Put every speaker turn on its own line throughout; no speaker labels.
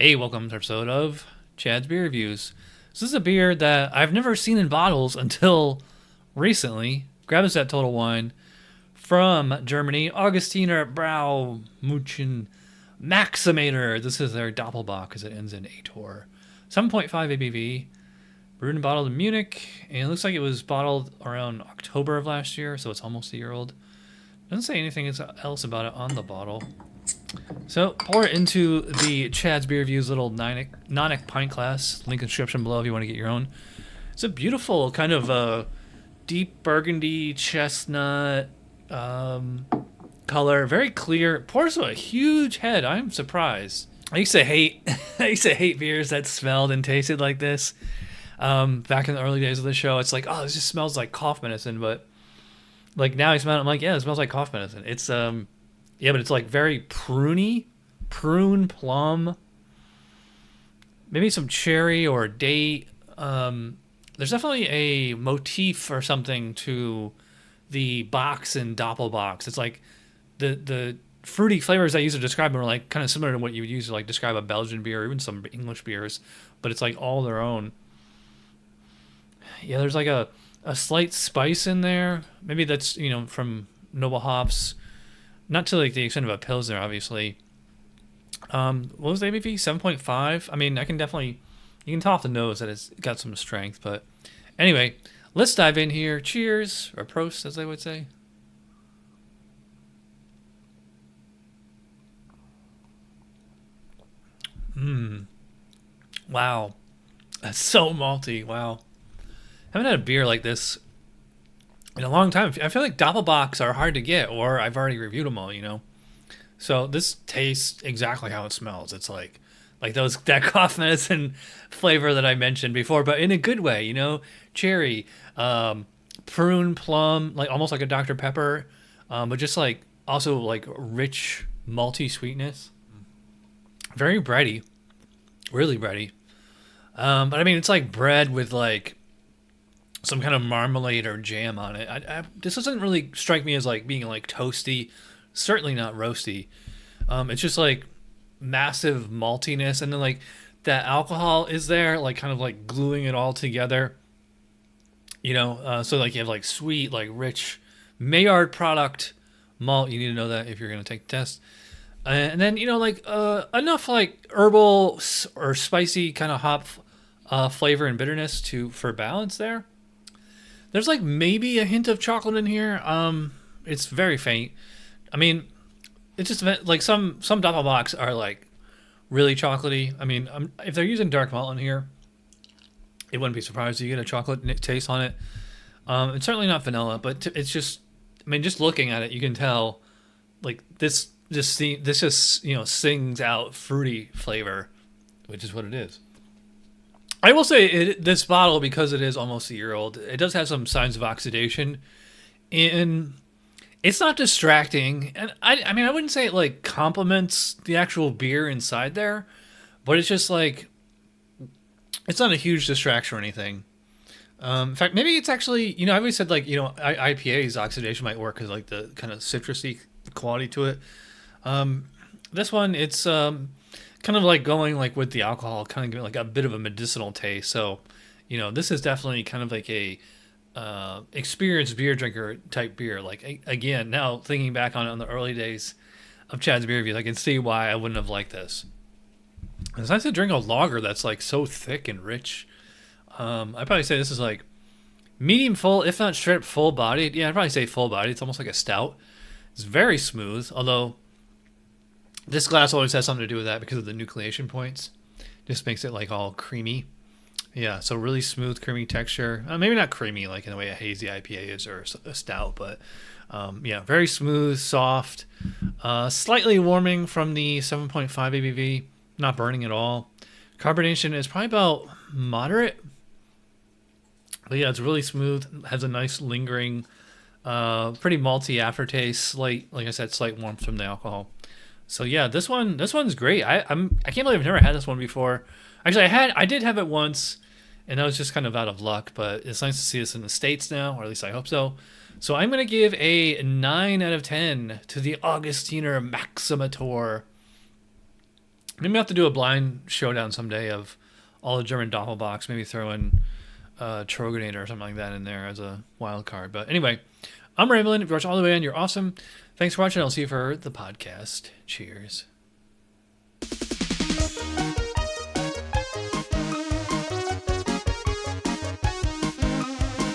Hey, welcome to an episode of Chad's Beer Reviews. So this is a beer that I've never seen in bottles until recently. Grab us that Total Wine from Germany, Augustiner-Bräu München Maximator. This is their Doppelbock because it ends in Ator. 7.5 ABV, brewed and bottled in Munich, and it looks like it was bottled around October of last year, so it's almost a year old. Doesn't say anything else about it on the bottle. So pour it into the Chad's Beer Reviews little Nonic pint glass. Link in the description below if you want to get your own. It's a beautiful kind of deep burgundy chestnut color, very clear. Pours with a huge head. I'm surprised. I used to hate beers that smelled and tasted like this. Back in the early days of the show, it's like, oh, this just smells like cough medicine. But like now I smell it, I'm like, yeah, it smells like cough medicine. It's yeah, but it's like very pruny, prune, plum, maybe some cherry or date. There's definitely a motif or something to the box and Doppelbock. It's like the fruity flavors I used to describe them are like kind of similar to what you would use to like describe a Belgian beer or even some English beers, but it's like all their own. Yeah, there's like a slight spice in there. Maybe that's, from noble hops. Not to like the extent of a Pilsner, obviously. What was the ABV? 7.5? I mean, you can tell off the nose that it's got some strength, but anyway, let's dive in here. Cheers, or Prost, as they would say. Wow. That's so malty. Wow. Haven't had a beer like this in a long time. I feel like Doppelbocks are hard to get, or I've already reviewed them all, So this tastes exactly how it smells. It's like that cough medicine flavor that I mentioned before, but in a good way, cherry, prune, plum, like almost like a Dr. Pepper, but just like also like rich malty sweetness. Very bready, really bready. But I mean, it's like bread with like some kind of marmalade or jam on it. This doesn't really strike me as like being like toasty, certainly not roasty. It's just like massive maltiness, and then like that alcohol is there, like kind of like gluing it all together. So like you have like sweet, like rich Maillard product malt. You need to know that if you're gonna take the test. And then like enough like herbal or spicy kind of hop flavor and bitterness for balance there. There's like maybe a hint of chocolate in here. It's very faint. I mean, it's just like some Doppelbocks are like really chocolatey. I mean, if they're using dark malt in here, it wouldn't be surprised if you get a chocolate taste on it. It's certainly not vanilla, but it's just, I mean, just looking at it, you can tell like this just sings out fruity flavor, which is what it is. I will say this bottle, because it is almost a year old, it does have some signs of oxidation, and it's not distracting. And I mean, I wouldn't say it like complements the actual beer inside there, but it's just like it's not a huge distraction or anything. In fact, maybe it's actually, I always said like IPA's oxidation might work because like the kind of citrusy quality to it. This one, it's kind of like going like with the alcohol, kind of giving like a bit of a medicinal taste. So, this is definitely kind of like a experienced beer drinker type beer. Like again, now thinking back on it on the early days of Chad's Beer Reviews, I can see why I wouldn't have liked this. It's nice to drink a lager that's like so thick and rich. I'd probably say this is like medium full, if not straight full bodied. Yeah, I'd probably say full bodied. It's almost like a stout. It's very smooth, although this glass always has something to do with that because of the nucleation points. Just makes it like all creamy. Yeah, so really smooth, creamy texture. Maybe not creamy like in the way a hazy IPA is or a stout, but yeah, very smooth, soft, slightly warming from the 7.5 ABV, not burning at all. Carbonation is probably about moderate. But yeah, it's really smooth, has a nice lingering, pretty malty aftertaste, slight, like I said, slight warmth from the alcohol. So yeah, this one's great. I can't believe I've never had this one before. Actually, I did have it once, and that was just kind of out of luck. But it's nice to see this in the States now, or at least I hope so. So I'm gonna give a 9 out of 10 to the Augustiner Maximator. Maybe I'll have to do a blind showdown someday of all the German Doppelbocks. Maybe throw in 𝓑𝓻𝓮𝓲𝓷 or something like that in there as a wild card. But anyway, I'm rambling. If you watch all the way in, you're awesome. Thanks for watching. I'll see you for the podcast. Cheers.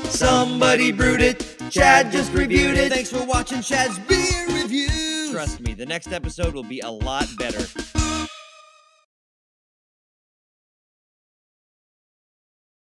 Somebody brewed it. Chad just reviewed it. Thanks for watching Chad's beer review.
Trust me, the next episode will be a lot better.